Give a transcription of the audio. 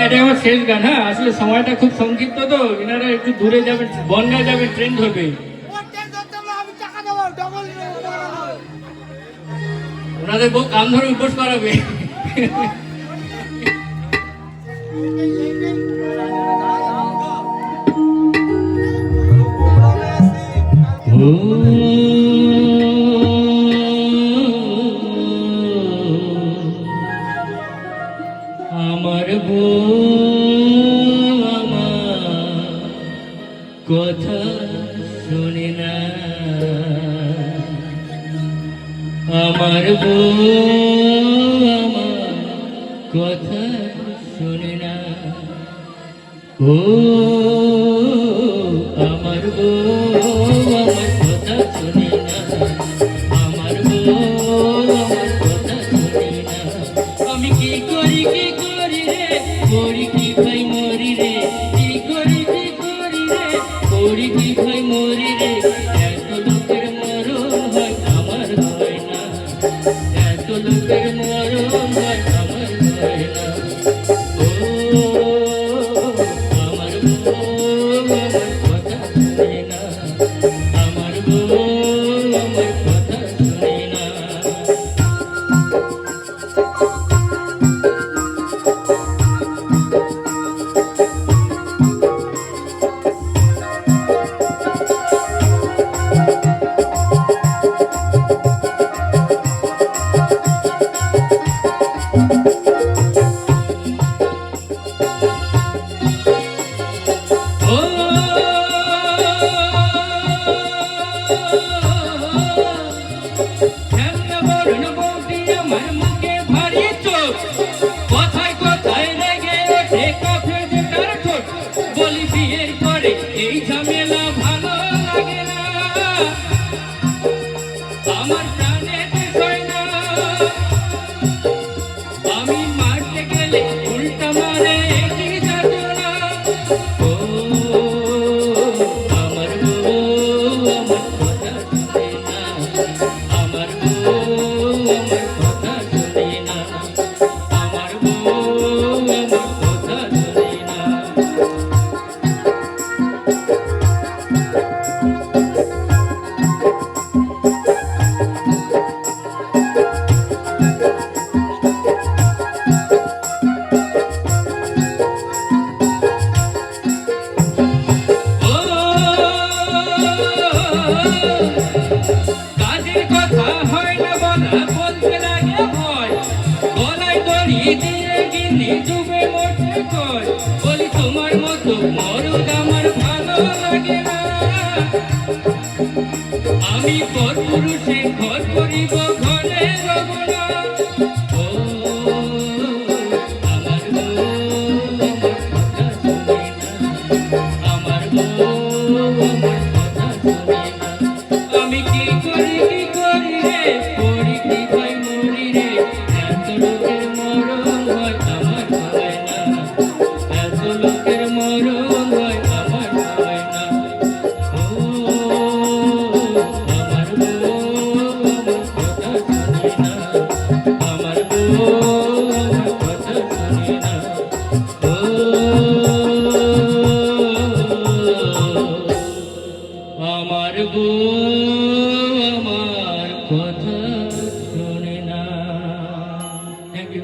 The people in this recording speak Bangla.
এটা আমার শেষ গান। হ্যাঁ, আসলে সময়টা খুব সংক্ষিপ্ত, তো এনারা একটু দূরে যাবেন, বনগাঁ যাবেন, ট্রেন ধরবে। ওনাদের বউ কান ধরে উপোস করাবে। আমার বউ আমার কথা শুনে না, আমার বউ আমার কথা শুনে না। ও আমার বউ আমার কথা শুনে না, আমার বউ আমার কথা শুনে না। আমি কি করি রে, করি কি ভাই মরি রে, কি করি রে, করি কি ভাই মরি রে। এত লোকের মরণ হয় আমার হয় না, এত লোকের মরণ হয় আমার হয় না। ও আমার বউ আমার কথা শুনে না, আমার বউ আমার কথা শুনে না। এই ঝামেলা ভালো লাগে না, আমার প্রাণে বিষয় না। আমি মারতে গেলে উল্টা মারে কি যাতো না। ও আমার বউ আমার কথা শুনে না, আমার বউ আমার কথা শুনে না, আমার বউ আমার কথা শুনে না। কাজের কথা হয় না বলা, বলতে লাগে ভয়, গলায় দড়ি দিয়ে গিন্নি ডুবে মরতে কয়। বলি তোমার মতো মরদ আমার ভালো লাগে না, আমি পর পুরুষে ঘর করিব ঘরে রব না। ও আমার বউ আমার কথা শুনে না, আমার বউ আমার কথা শুনে না। আমি কি করি রে, করি কি ভাই মরি রে। এত লোকের মরণ হয় আমার হয় না, এত লোকের মরণ হয় আমার হয় না। ও আমার বউ আমার কথা শুনে না, আমার বউ আমার কথা শুনে না। ও আমার বউ আমার কথা শুনে না। Thank you.